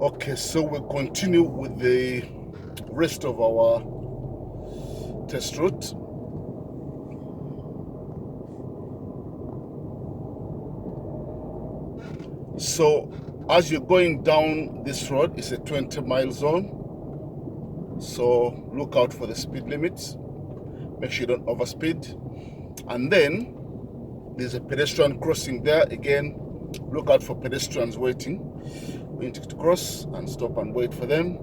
Okay, so we'll continue with the rest of our test route. So as you're going down this road, it's a 20-mile zone. So look out for the speed limits. Make sure you don't overspeed. And then there's a pedestrian crossing there. Again, look out for pedestrians waiting. We need to cross and stop and wait for them.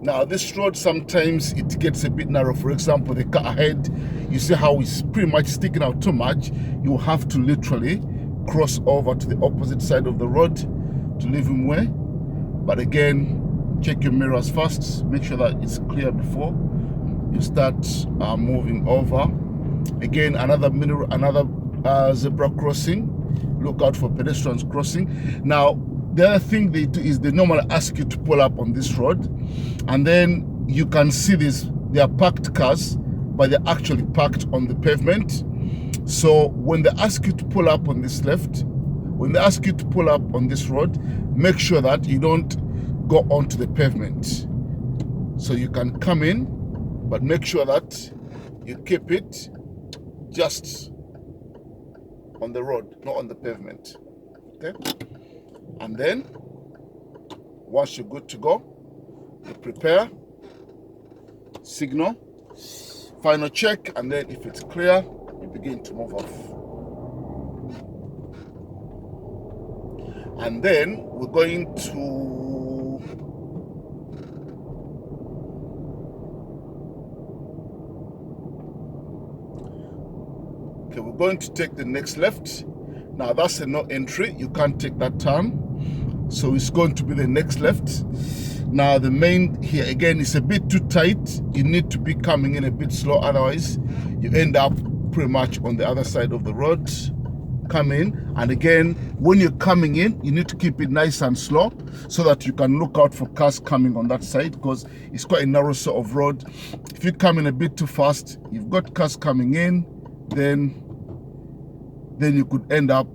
Now this road, sometimes it gets a bit narrow. For example, the car ahead, you see how it's pretty much sticking out too much. You have to literally cross over to the opposite side of the road to leave him way. But again, check your mirrors first. Make sure that it's clear before you start moving over. Again, another zebra crossing. Look out for pedestrians crossing. Now, the other thing they do is they normally ask you to pull up on this road, and then you can see this. They are parked cars, but they're actually parked on the pavement. So when they ask you to pull up on this left, when they ask you to pull up on this road, make sure that you don't go onto the pavement. So you can come in, but make sure that you keep it just on the road, not on the pavement. Okay? And then, once you're good to go, you prepare, signal, final check, and then if it's clear, you begin to move off. And then we're going to we're going to take the next left. Now that's a no entry, you can't take that turn, so it's going to be the next left. Now the main here again is a bit too tight. You need to be coming in a bit slow, otherwise you end up pretty much on the other side of the road. Come in, and again, when you're coming in, you need to keep it nice and slow so that you can look out for cars coming on that side, because it's quite a narrow sort of road. If you come in a bit too fast, you've got cars coming in, then you could end up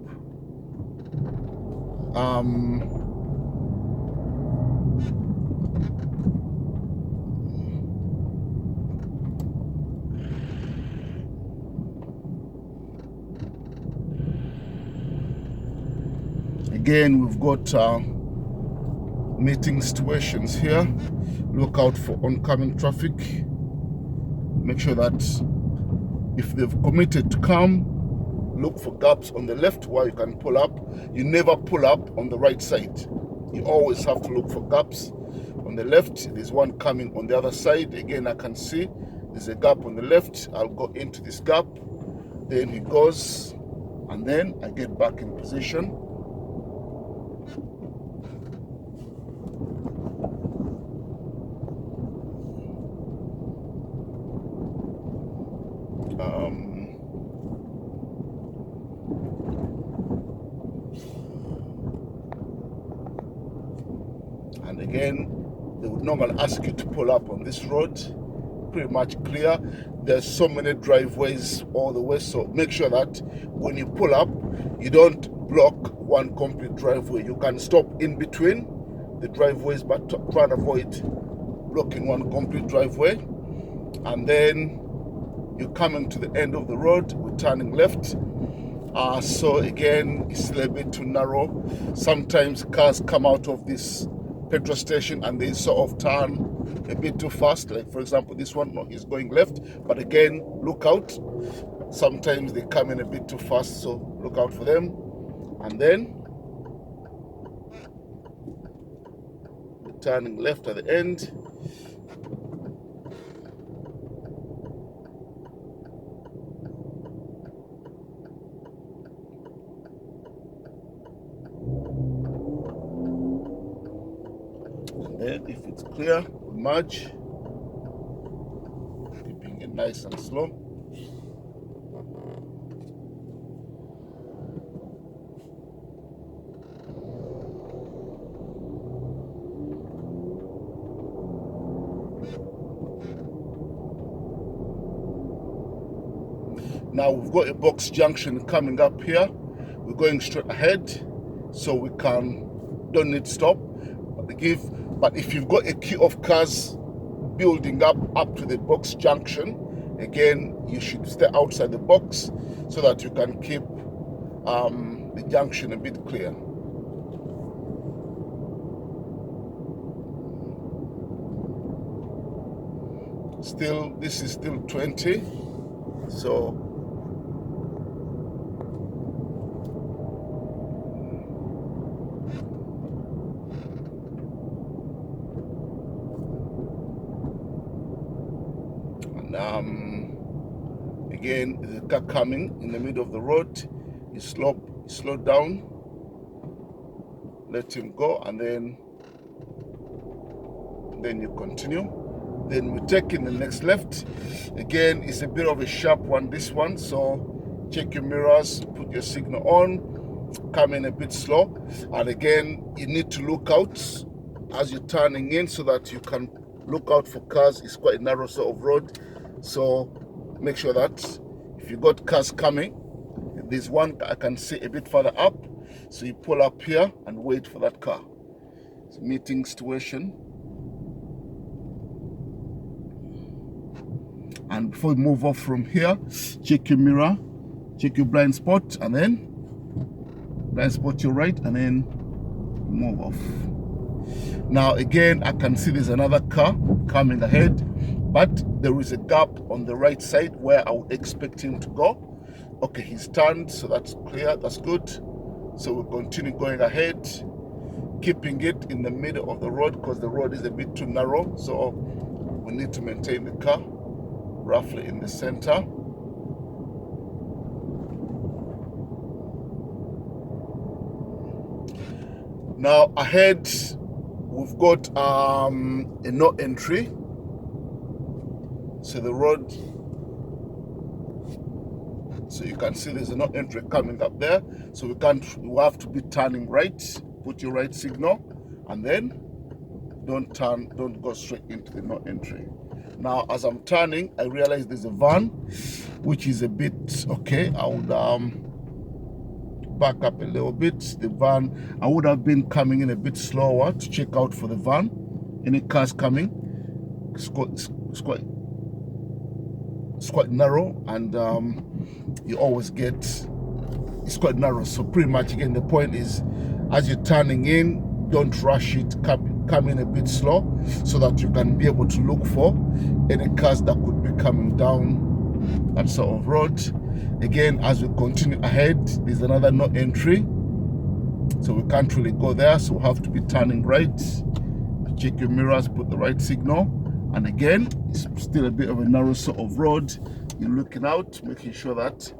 again, we've got meeting situations here. Look out for oncoming traffic. Make sure that if they've committed to come, look for gaps on the left where you can pull up. You never pull up on the right side. You always have to look for gaps on the left. There's one coming on the other side. Again, I can see there's a gap on the left. I'll go into this gap. Then he goes, and then I get back in position. And again, they would normally ask you to pull up on this road. Pretty much clear. There's so many driveways all the way, so make sure that when you pull up, you don't block one complete driveway. You can stop in between the driveways, but try and avoid blocking one complete driveway. And then you're coming to the end of the road, we're turning left. So again, it's a little bit too narrow. Sometimes cars come out of this petrol station and they sort of turn a bit too fast. Like for example, this one is going left, but again, look out. Sometimes they come in a bit too fast, so look out for them. And then we're turning left at the end. Then if it's clear, we merge, keeping it nice and slow. Now we've got a box junction coming up here. We're going straight ahead. so we don't need to stop. But if you've got a queue of cars building up to the box junction, again, you should stay outside the box so that you can keep the junction a bit clear. This is still 20, so again, there's a car coming in the middle of the road. You slow down, let him go, and then you continue. Then we take in the next left. Again, it's a bit of a sharp one, this one, so check your mirrors, put your signal on, come in a bit slow. And again, you need to look out as you're turning in so that you can look out for cars. It's quite a narrow sort of road, so make sure that if you got cars coming, there's one I can see a bit further up, so you pull up here and wait for that car. It's a meeting situation. And before you move off from here, check your mirror, check your blind spot, and then blind spot your right, and then move off. Now again, I can see there's another car coming ahead, but there is a gap on the right side where I would expect him to go. Okay, he's turned, so that's clear, that's good. So we'll continue going ahead, keeping it in the middle of the road because the road is a bit too narrow, so we need to maintain the car roughly in the center. Now ahead, we've got a no entry. So the road, so you can see there's a no entry coming up there. So we have to be turning right, put your right signal, and then don't go straight into the no entry. Now, as I'm turning, I realize there's a van, which is a bit, okay, I would back up a little bit. The van, I would have been coming in a bit slower to check out for the van. Any cars coming, it's quite narrow, and you always get, it's quite narrow. So pretty much, again, the point is, as you're turning in, don't rush it, come in a bit slow so that you can be able to look for any cars that could be coming down that sort of road. Again, as we continue ahead, there's another no entry, so we can't really go there, so we have to be turning right. Check your mirrors, put the right signal, and again, it's still a bit of a narrow sort of road. You're looking out, making sure that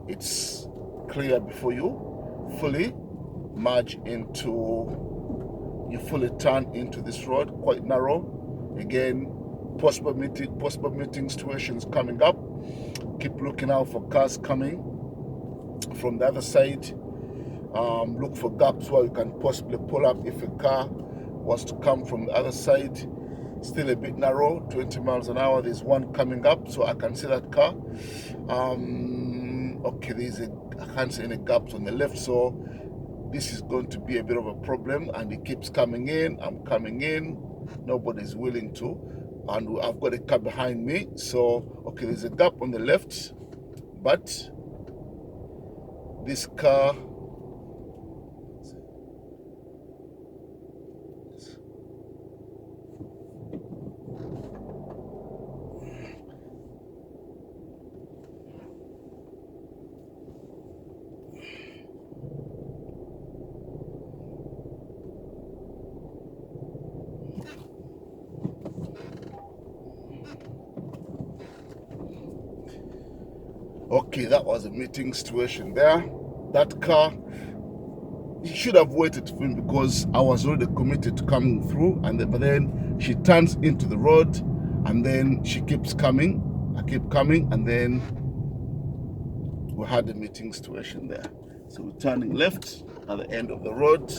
it's clear before you fully merge into, you fully turn into this road, quite narrow. Again, possible meeting situations coming up. Keep looking out for cars coming from the other side. Look for gaps where you can possibly pull up if a car was to come from the other side. Still a bit narrow, 20 miles an hour. There's one coming up, so I can see that car. Okay, I can't see any gaps on the left, so this is going to be a bit of a problem, and it keeps coming in. I'm coming in, nobody's willing to, and I've got a car behind me. So, okay, there's a gap on the left, but this car, okay, that was a meeting situation there. That car, he should have waited for me because I was already committed to coming through, but then she turns into the road, and then she keeps coming. I keep coming, and then we had a meeting situation there. So we're turning left at the end of the road,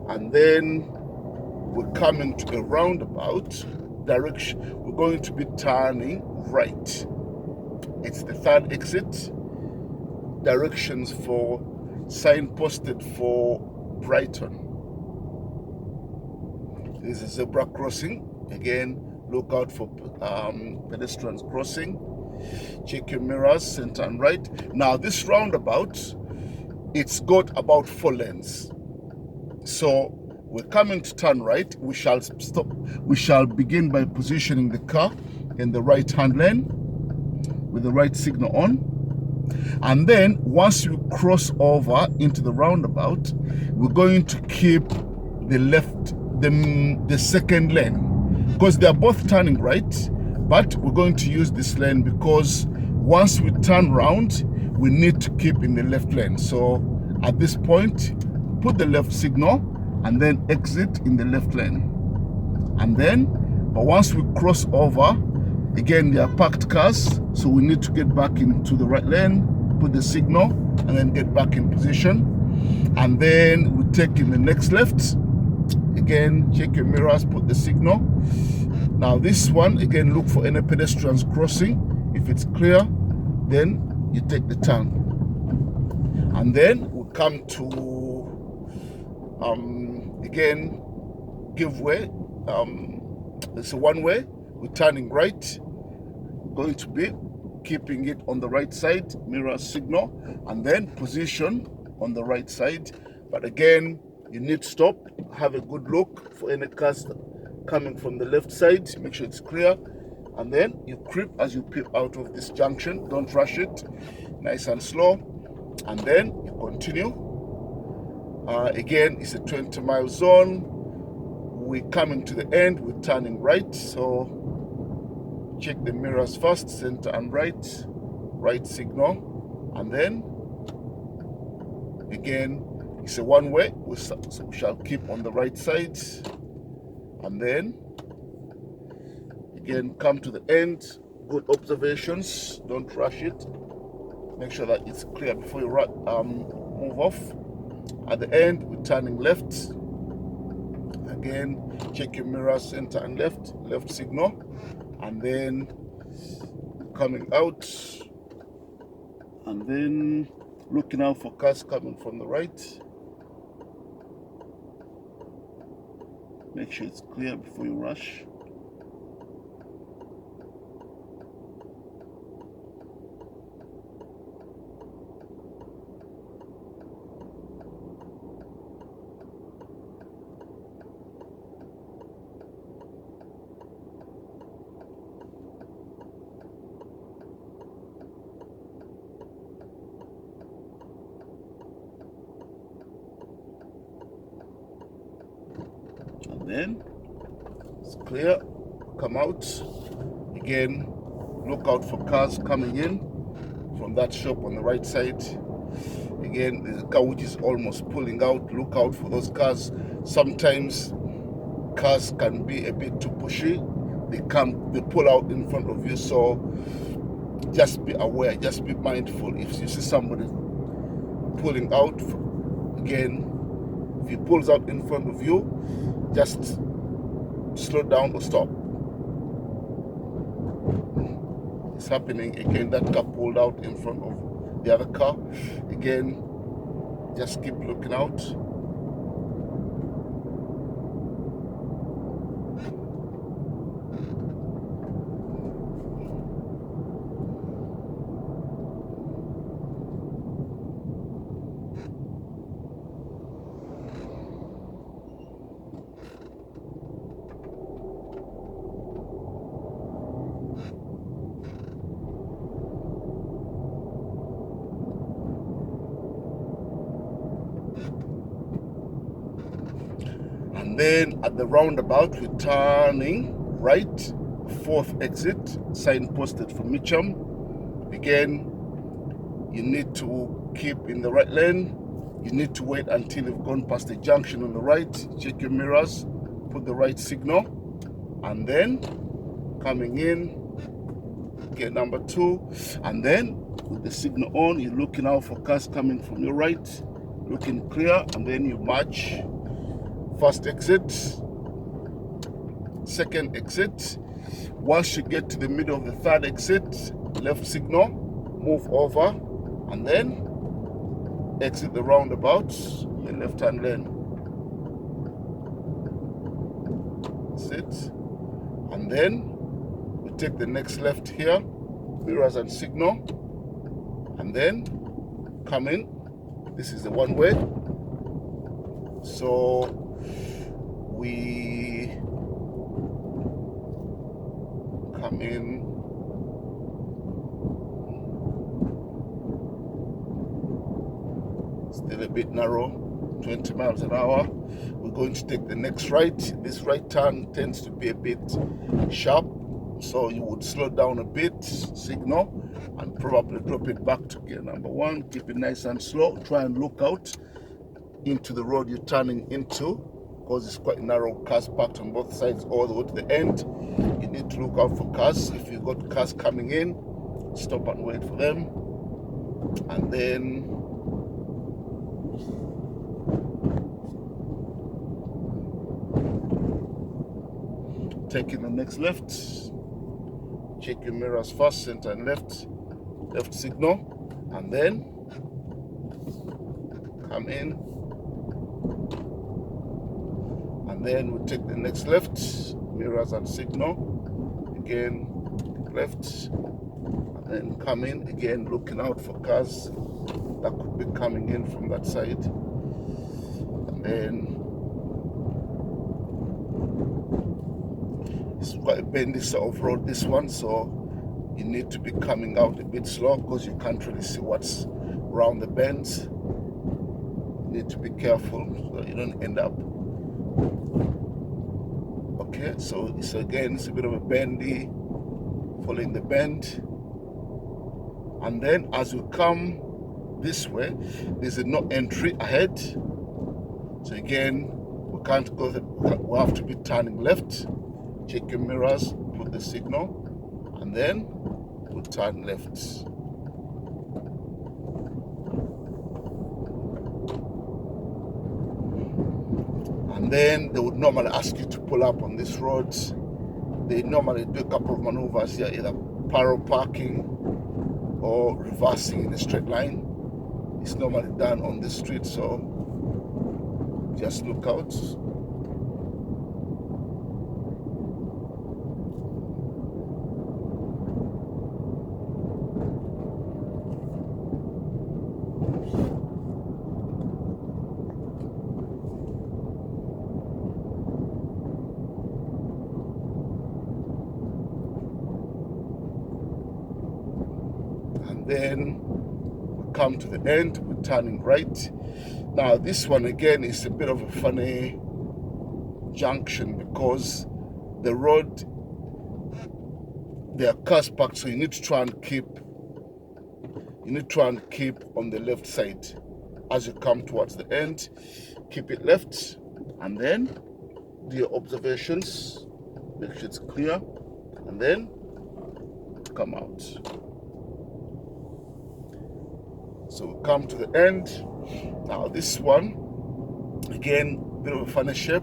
and then we're coming to a roundabout direction. We're going to be turning right. It's the third exit. Directions for sign posted for Brighton. This is a zebra crossing. Again, look out for pedestrians crossing. Check your mirrors, center and right. Now this roundabout, it's got about 4 lanes. So we're coming to turn right. We shall stop. We shall begin by positioning the car in the right-hand lane with the right signal on. And then once you cross over into the roundabout, we're going to keep the left, the second lane, because they're both turning right, but we're going to use this lane because once we turn round, we need to keep in the left lane. So at this point, put the left signal and then exit in the left lane. And then, but once we cross over, again, there are parked cars, so we need to get back into the right lane, put the signal, and then get back in position. And then we take in the next left. Again, check your mirrors, put the signal. Now this one, again, look for any pedestrians crossing. If it's clear, then you take the turn. And then we come to, again, give way. It's a one way. We're turning right. Going to be keeping it on the right side, mirror signal, and then position on the right side. But again, you need to stop, have a good look for any cars coming from the left side, make sure it's clear, and then you creep as you peep out of this junction. Don't rush it, nice and slow, and then you continue. Again, it's a 20-mile zone. We're coming to the end, we're turning right, so check the mirrors first, center and right, right signal, and then again, it's a one way, so we shall keep on the right side, and then again come to the end. Good observations, don't rush it, make sure that it's clear before you move off. At the end, we're turning left. Again, check your mirrors, center and left, left signal, and then coming out, and then looking out for cars coming from the right. Make sure it's clear before you rush. And then it's clear, come out. Again, look out for cars coming in from that shop on the right side. Again, there's a car which is almost pulling out. Look out for those cars. Sometimes cars can be a bit too pushy. They pull out in front of you, so just be aware, just be mindful. If you see somebody pulling out, again, if he pulls out in front of you, just slow down or stop. It's happening again. That car pulled out in front of the other car. Again, just keep looking out. And then at the roundabout, we're turning right, 4th exit, sign posted for Mitcham. Again, you need to keep in the right lane. You need to wait until you've gone past the junction on the right. Check your mirrors, put the right signal, and then coming in, get number 2, and then with the signal on, you're looking out for cars coming from your right, looking clear, and then you match. 1st exit, 2nd exit. Once you get to the middle of the 3rd exit, left signal, move over, and then exit the roundabout in left-hand lane. That's it. And then we take the next left here, mirrors and signal, and then come in. This is the one way. So we come in. Still a bit narrow, 20 miles an hour. We're going to take the next right. This right turn tends to be a bit sharp, so you would slow down a bit, signal, and probably drop it back to gear number 1. Keep it nice and slow. Try and look out into the road you're turning into, because it's quite narrow. Cars parked on both sides all the way to the end. You need to look out for cars. If you've got cars coming in, stop and wait for them. And then taking the next left. Check your mirrors first, center and left signal, and then come in, and then we take the next left, mirrors and signal, again left, and then come in, again looking out for cars that could be coming in from that side, and then it's quite a bendy sort of road, this one, so you need to be coming out a bit slow because you can't really see what's around the bends. You need to be careful so that you don't end up. Okay, so again, it's a bit of a bendy, following the bend. And then as we come this way, there's a no entry ahead. So again, we can't go, we have to be turning left. Check your mirrors, put the signal, and then we'll turn left. And then they would normally ask you to pull up on this road. They normally do a couple of maneuvers here, either parallel parking or reversing in a straight line. It's normally done on the street, so just look out. And then we come to the end, we're turning right. Now this one again is a bit of a funny junction because the road, there are cars parked, so you need to try and keep on the left side as you come towards the end. Keep it left, and then do your observations, make sure it's clear, and then come out. So we come to the end. Now this one, again, bit of a funny shape.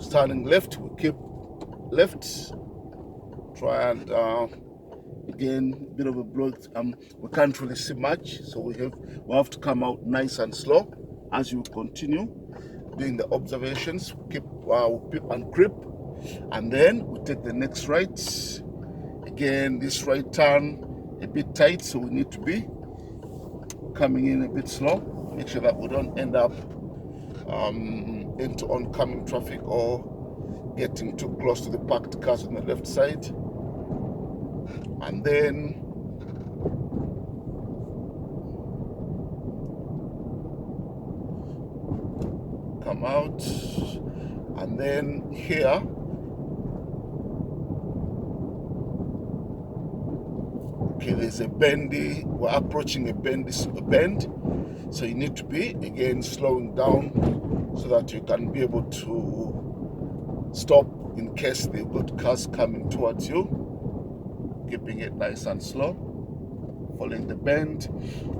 Starting left, we keep left. Try and again, bit of a block. We can't really see much, so we have to come out nice and slow as you continue doing the observations. Keep and creep, and then we take the next right. Again, this right turn a bit tight, so we need to be coming in a bit slow. Make sure that we don't end up into oncoming traffic or getting too close to the parked cars on the left side. And then come out, and then here okay, there's a bendy, we're approaching a bend, so you need to be again slowing down so that you can be able to stop in case they've got cars coming towards you. Keeping it nice and slow, following the bend,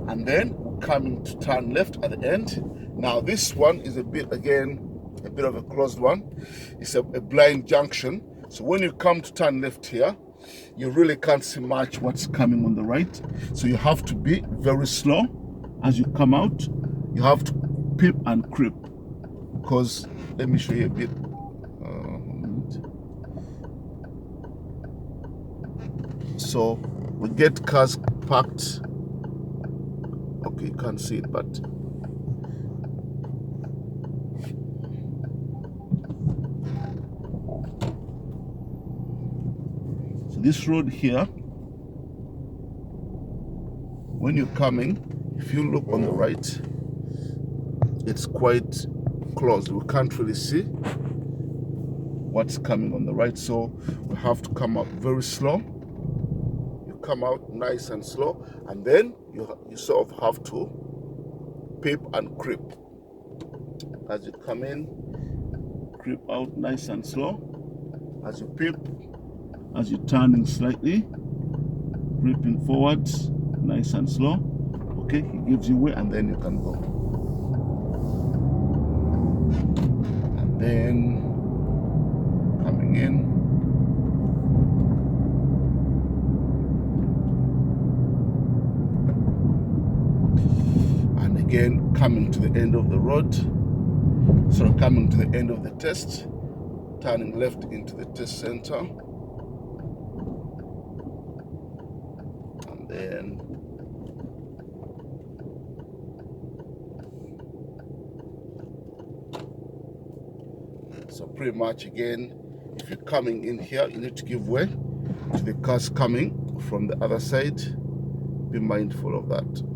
and then coming to turn left at the end. Now this one is a bit of a closed one. It's a blind junction, so when you come to turn left here, you really can't see much what's coming on the right, so you have to be very slow As you come out, you have to pip and creep, because let me show you a bit. So we get cars parked. Okay, you can't see it, but so this road here, when you're coming, if you look on the right, it's quite closed. We can't really see what's coming on the right, so we have to come out very slow. You come out nice and slow, and then you sort of have to pip and creep. As you come in, creep out nice and slow. As you pip, as you're turning slightly, creeping forwards nice and slow. Okay, he gives you way, and then you can go. And then coming in, and again coming to the end of the road, so coming to the end of the test, turning left into the test center, and then so pretty much again, if you're coming in here, you need to give way to the cars coming from the other side. Be mindful of that.